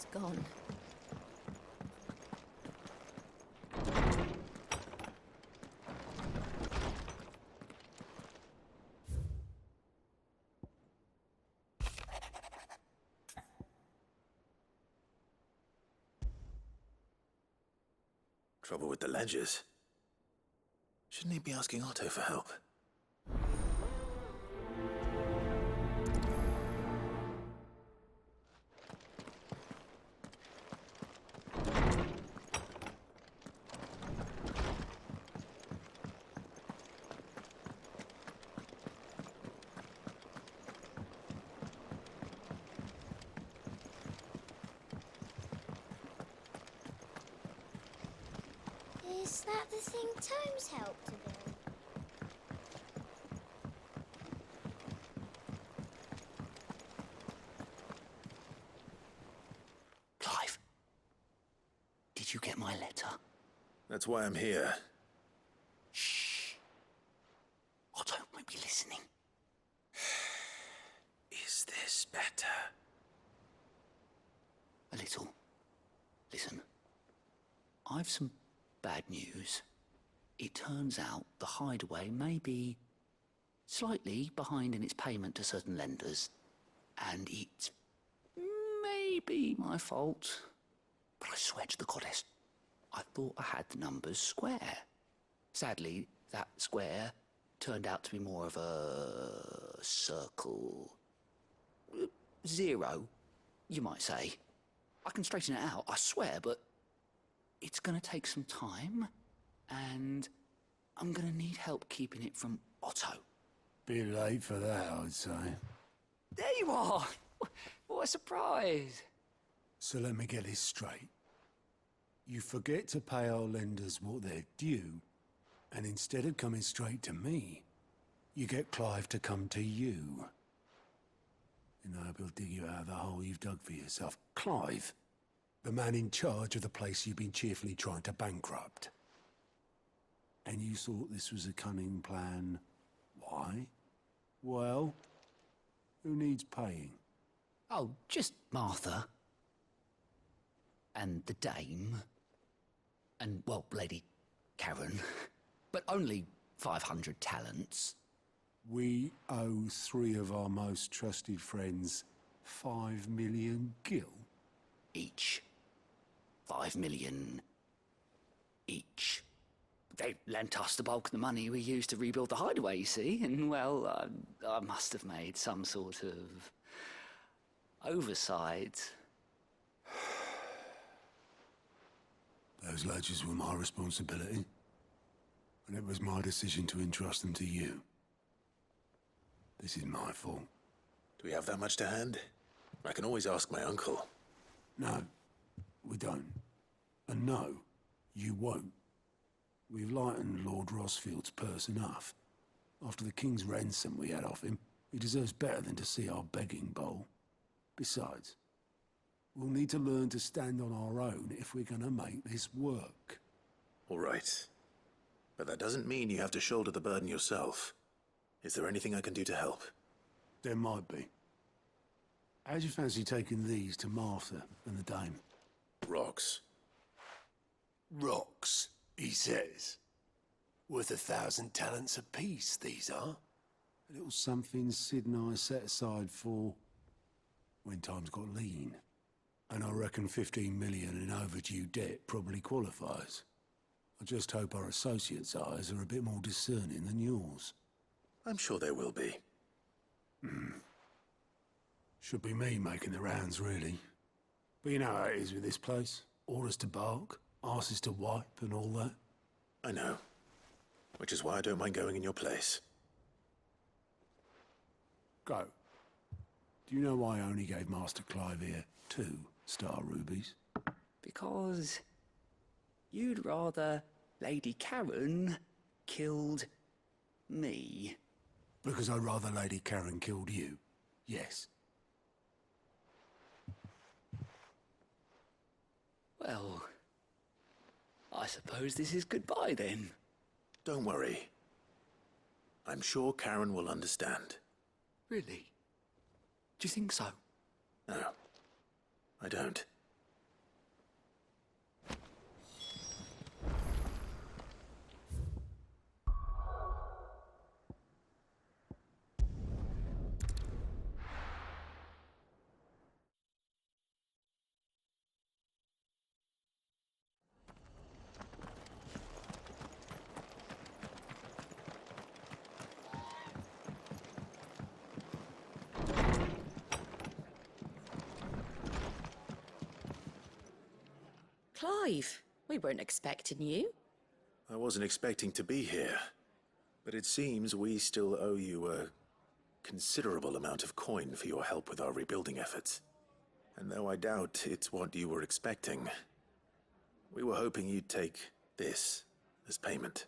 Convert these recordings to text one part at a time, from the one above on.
He's gone. Trouble with the ledgers. Shouldn't he be asking Otto for help? Is that the thing Tomes helped to build? Clive, did you get my letter? That's why I'm here. Shh. Otto might be listening. Is this better? A little. Listen, I've some bad news. It turns out the hideaway may be slightly behind in its payment to certain lenders, and it may be my fault. But I swear to the goddess, I thought I had the numbers square. Sadly, that square turned out to be more of a circle. Zero, you might say. I can straighten it out, I swear, but it's gonna take some time, and I'm gonna need help keeping it from Otto. Bit late for that, I'd say. There you are! What a surprise! So let me get this straight. You forget to pay our lenders what they're due, and instead of coming straight to me, you get Clive to come to you. And I hope he'll dig you out of the hole you've dug for yourself. Clive, the man in charge of the place you've been cheerfully trying to bankrupt. And you thought this was a cunning plan. Why? Well, who needs paying? Oh, just Martha. And the dame. And, well, Lady Karen. But only 500 talents. We owe 3 of our most trusted friends 5 million gil. Each. 5 million each. They lent us the bulk of the money we used to rebuild the hideaway, you see, and, well, I must have made some sort of oversight. Those ledgers were my responsibility, and it was my decision to entrust them to you. This is my fault. Do we have that much to hand? I can always ask my uncle. No, we don't. And no, you won't. We've lightened Lord Rosfield's purse enough. After the king's ransom we had off him, he deserves better than to see our begging bowl. Besides, we'll need to learn to stand on our own if we're gonna make this work. All right. But that doesn't mean you have to shoulder the burden yourself. Is there anything I can do to help? There might be. How'd you fancy taking these to Martha and the dame? Rocks. Rocks, he says. Worth 1,000 talents apiece, these are. A little something Sid and I set aside for when times got lean. And I reckon 15 million in overdue debt probably qualifies. I just hope our associates' eyes are a bit more discerning than yours. I'm sure there will be. Should be me making the rounds, really. But you know how it is with this place. Orders to bark, arses to wipe, and all that. I know. Which is why I don't mind going in your place. Go. Do you know why I only gave Master Clive here 2 star rubies? Because you'd rather Lady Karen killed me. Because I'd rather Lady Karen killed you. Yes. Well, I suppose this is goodbye then. Don't worry. I'm sure Karen will understand. Really? Do you think so? No, I don't. Clive, we weren't expecting you. I wasn't expecting to be here, but it seems we still owe you a considerable amount of coin for your help with our rebuilding efforts. And though I doubt it's what you were expecting, we were hoping you'd take this as payment.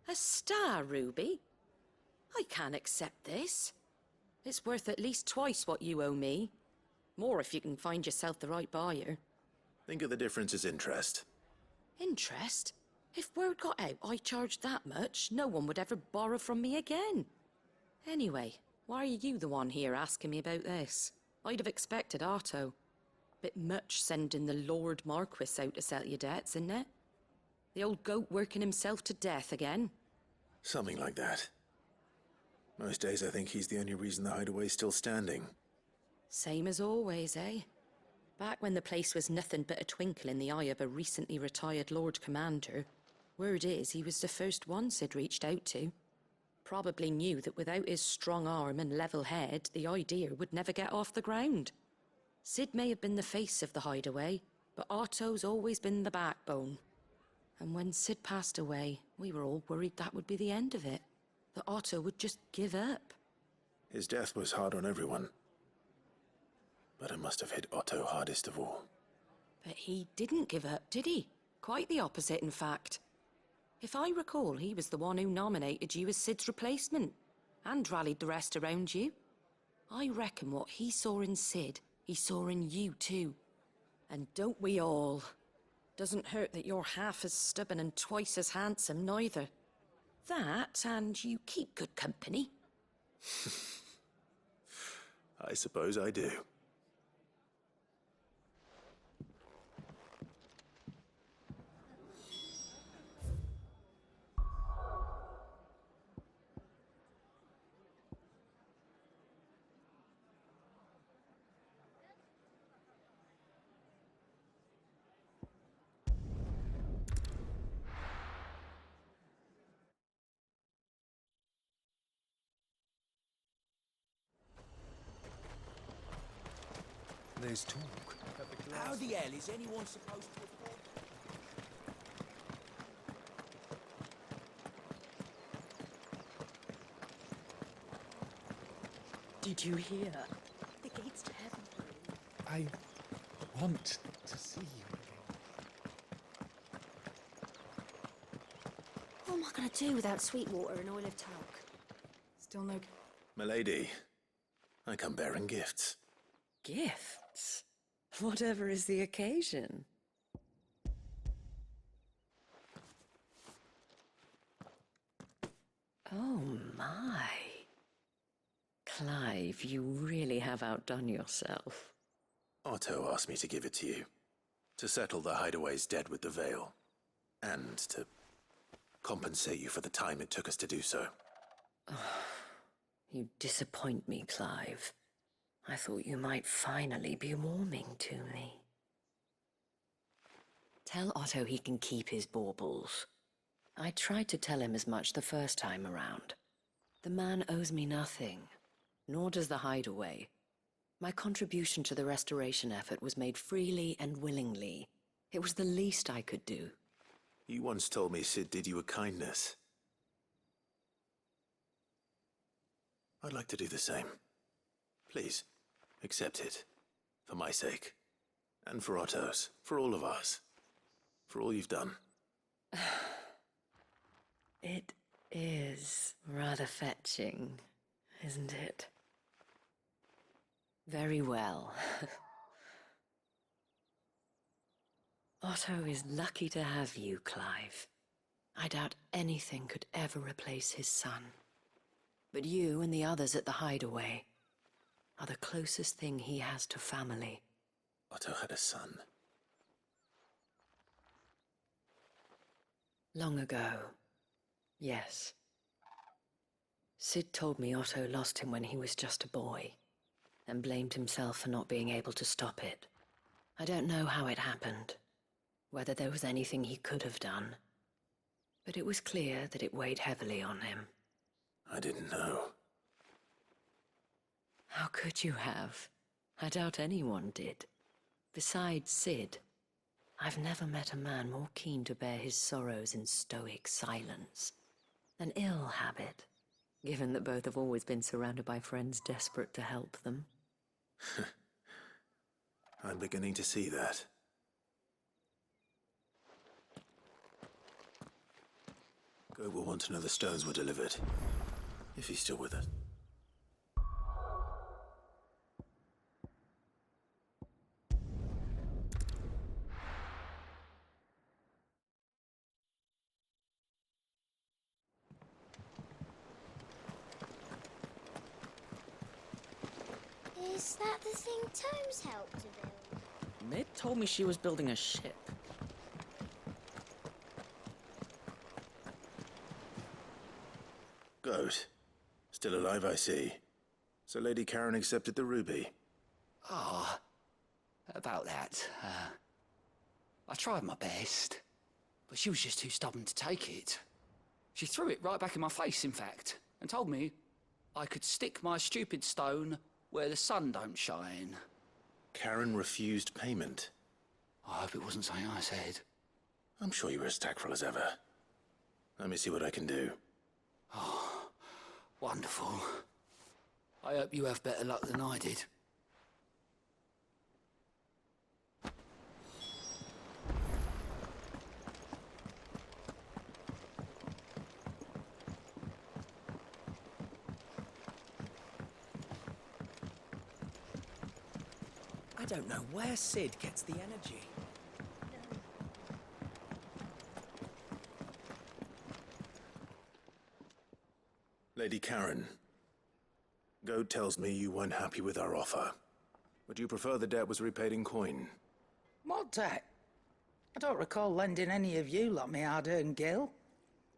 A star ruby? I can't accept this. It's worth at least twice what you owe me. More if you can find yourself the right buyer. Think of the difference as interest. Interest? If word got out I charged that much, no one would ever borrow from me again. Anyway, why are you the one here asking me about this? I'd have expected Otto. Bit much sending the Lord Marquis out to settle your debts, isn't it? The old goat working himself to death again. Something like that. Most days I think he's the only reason the hideaway's still standing. Same as always, eh? Back when the place was nothing but a twinkle in the eye of a recently retired Lord Commander, word is he was the first one Sid reached out to. Probably knew that without his strong arm and level head, the idea would never get off the ground. Sid may have been the face of the hideaway, but Otto's always been the backbone. And when Sid passed away, we were all worried that would be the end of it. That Otto would just give up. His death was hard on everyone. But it must have hit Otto hardest of all. But he didn't give up, did he? Quite the opposite, in fact. If I recall, he was the one who nominated you as Sid's replacement, and rallied the rest around you. I reckon what he saw in Sid, he saw in you too. And don't we all? Doesn't hurt that you're half as stubborn and twice as handsome, neither. That, and you keep good company. I suppose I do. There's talk. How the hell is anyone supposed to afford? Did you hear? The gates to heaven. I want to see you again. What am I going to do without sweet water and oil of talc? Still no Milady, I come bearing gifts. gifts? Whatever is the occasion. Oh my. Clive, you really have outdone yourself. Otto asked me to give it to you. To settle the hideaway's debt with the Veil. And to compensate you for the time it took us to do so. You disappoint me, Clive. I thought you might finally be warming to me. Tell Otto he can keep his baubles. I tried to tell him as much the first time around. The man owes me nothing, nor does the hideaway. My contribution to the restoration effort was made freely and willingly. It was the least I could do. You once told me Sid did you a kindness. I'd like to do the same. Please, accept it. For my sake. And for Otto's. For all of us. For all you've done. It is rather fetching, isn't it? Very well. Otto is lucky to have you, Clive. I doubt anything could ever replace his son. But you and the others at the hideaway are the closest thing he has to family. Otto had a son. Long ago, yes. Sid told me Otto lost him when he was just a boy, and blamed himself for not being able to stop it. I don't know how it happened, whether there was anything he could have done, but it was clear that it weighed heavily on him. I didn't know. How could you have? I doubt anyone did. Besides Sid, I've never met a man more keen to bear his sorrows in stoic silence. An ill habit, given that both have always been surrounded by friends desperate to help them. I'm beginning to see that. Goat will want to know the stones were delivered. If he's still with us. Is that the thing Tomes helped to build? Mid told me she was building a ship. Goat. Still alive, I see. So Lady Karen accepted the ruby. Ah, about that. I tried my best, but she was just too stubborn to take it. She threw it right back in my face, in fact, and told me I could stick my stupid stone where the sun don't shine. Karen refused payment. I hope it wasn't something I said. I'm sure you were as tactful as ever. Let me see what I can do. Oh, wonderful. I hope you have better luck than I did. I don't know where Sid gets the energy. Lady Karen, Goat tells me you weren't happy with our offer. Would you prefer the debt was repaid in coin? What debt? I don't recall lending any of you lot me hard-earned gil.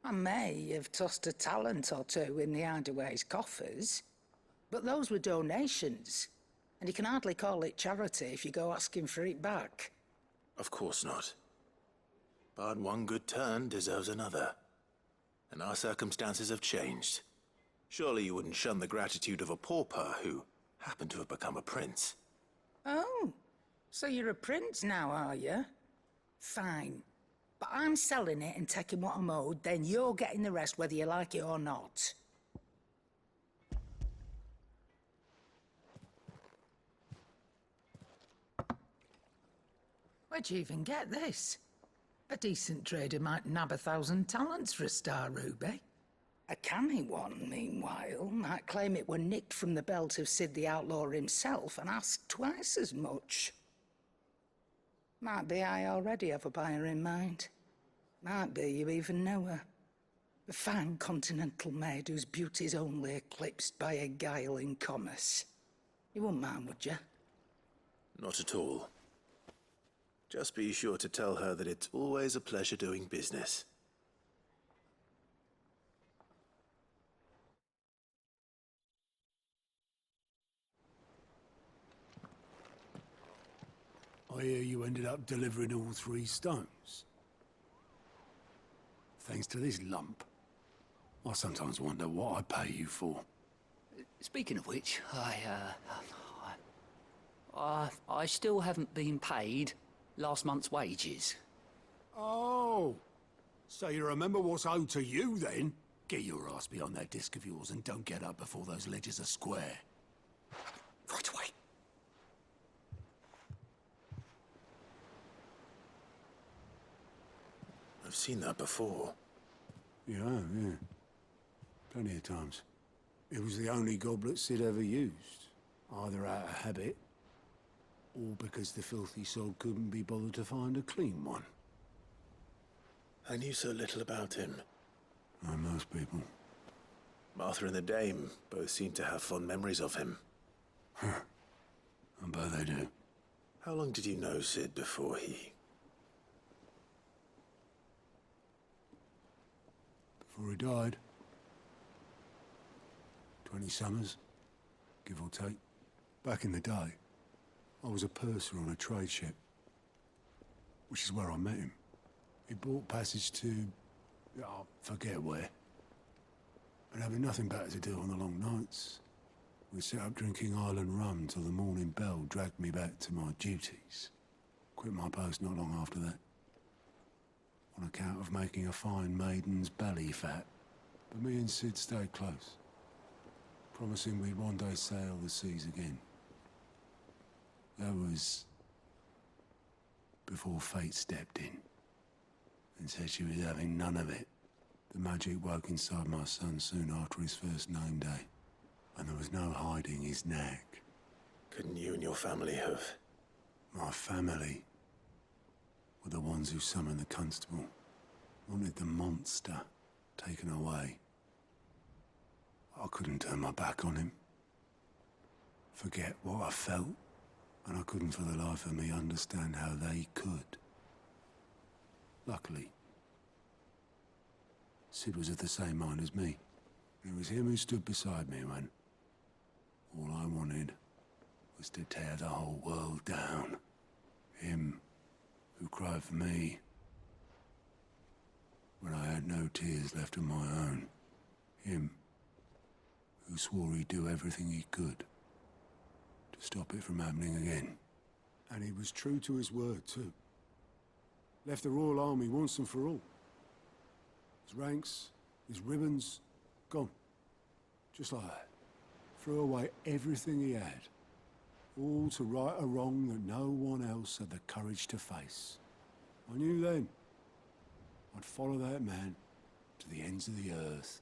I may have tossed a talent or two in the Hideaway's coffers, but those were donations, and you can hardly call it charity if you go asking for it back. Of course not. But one good turn deserves another. And our circumstances have changed. Surely you wouldn't shun the gratitude of a pauper who happened to have become a prince. Oh, so you're a prince now, are you? Fine. But I'm selling it and taking what I'm owed, then you're getting the rest whether you like it or not. Where'd you even get this? A decent trader might nab 1,000 talents for a star ruby. A canny one, meanwhile, might claim it were nicked from the belt of Sid the Outlaw himself and ask twice as much. Might be I already have a buyer in mind. Might be you even know her. A fine continental maid whose beauty's only eclipsed by a guile in commerce. You wouldn't mind, would you? Not at all. Just be sure to tell her that it's always a pleasure doing business. I hear you ended up delivering all 3 stones. Thanks to this lump. I sometimes wonder what I pay you for. Speaking of which, I still haven't been paid last month's wages. Oh, so you remember what's owed to you then? Get your ass behind that disc of yours and don't get up before those ledgers are square. Right away. I've seen that before. Yeah. Plenty of times. It was the only goblet Sid ever used. Either out of habit, or because the filthy soul couldn't be bothered to find a clean one. I knew so little about him. Like most people. Martha and the Dame both seem to have fond memories of him. I bet they do. How long did you know Sid before he... Before he died. 20 summers, give or take. Back in the day, I was a purser on a trade ship, which is where I met him. He bought passage to... I forget where. And having nothing better to do on the long nights, We set up drinking island rum till the morning bell dragged me back to my duties. Quit my post not long after that. On account of making a fine maiden's belly fat. But me and Sid stayed close, promising we'd one day sail the seas again. That was before fate stepped in and said she was having none of it. The magic woke inside my son soon after his first name day, and there was no hiding his knack. Couldn't you and your family have? My family were the ones who summoned the constable, wanted the monster taken away. I couldn't turn my back on him, forget what I felt, and I couldn't for the life of me understand how they could. Luckily, Sid was of the same mind as me. It was him who stood beside me when all I wanted was to tear the whole world down. Him who cried for me when I had no tears left of my own. Him who swore he'd do everything he could to stop it from happening again. And he was true to his word, too. Left the Royal Army once and for all. His ranks, his ribbons, gone. Just like that. Threw away everything he had. All to right a wrong that no one else had the courage to face. I knew then I'd follow that man to the ends of the earth.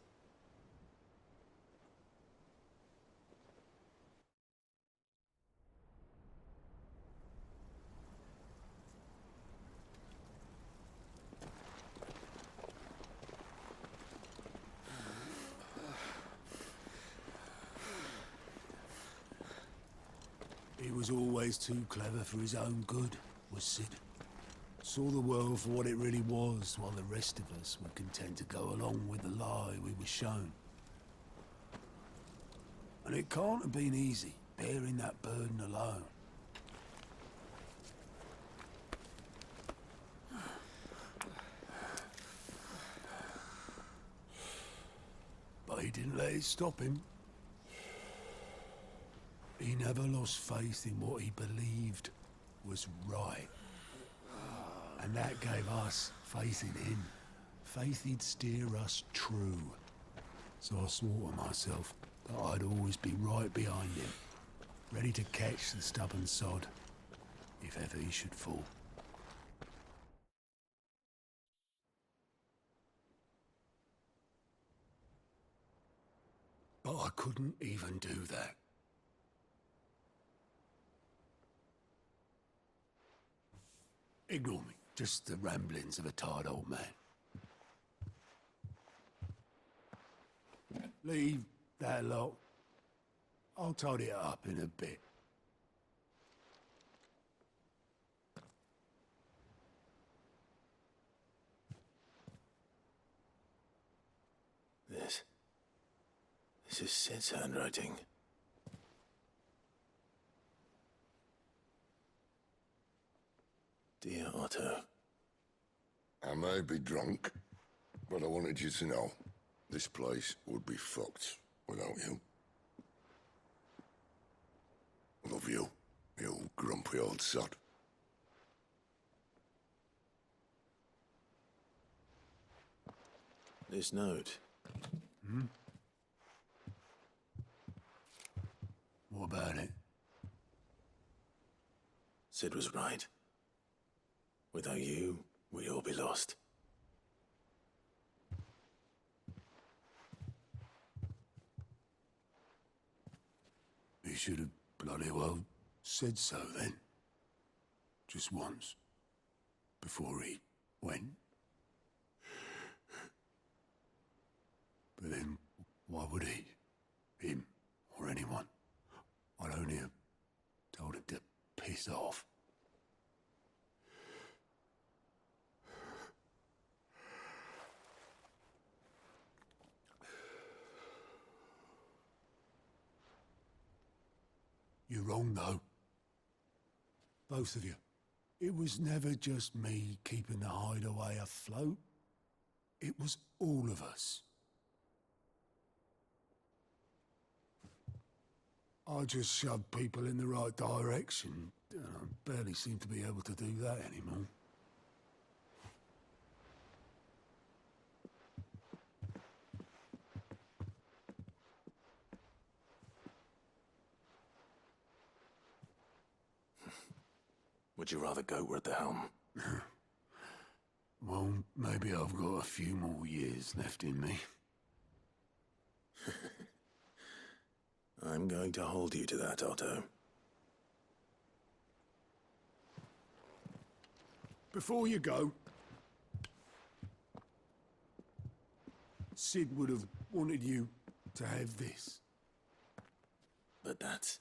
He was always too clever for his own good, was Sid. Saw the world for what it really was, while the rest of us were content to go along with the lie we were shown. And it can't have been easy, bearing that burden alone. But he didn't let it stop him. He never lost faith in what he believed was right. And that gave us faith in him. Faith he'd steer us true. So I swore to myself that I'd always be right behind him, ready to catch the stubborn sod, if ever he should fall. But I couldn't even do that. Ignore me. Just the ramblings of a tired old man. Leave that lot. I'll tidy it up in a bit. This is Sid's handwriting. Dear Otto. I may be drunk, but I wanted you to know this place would be fucked without you. Love you, you grumpy old sod. This note. What about it? Sid was right. Without you, we'd all be lost. He should have bloody well said so then. Just once. Before he went. But then, why would he? Him, or anyone? I'd only have told him to piss off. You're wrong, though. Both of you. It was never just me keeping the hideaway afloat. It was all of us. I just shove people in the right direction. And I barely seem to be able to do that anymore. Would you rather goat were at the helm? Well, maybe I've got a few more years left in me. I'm going to hold you to that, Otto. Before you go, Sid would have wanted you to have this. But that's...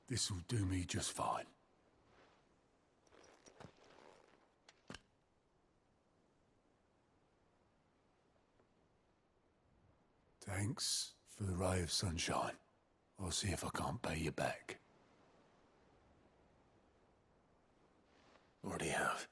This'll do me just fine. Thanks for the ray of sunshine. I'll see if I can't pay you back. Already have.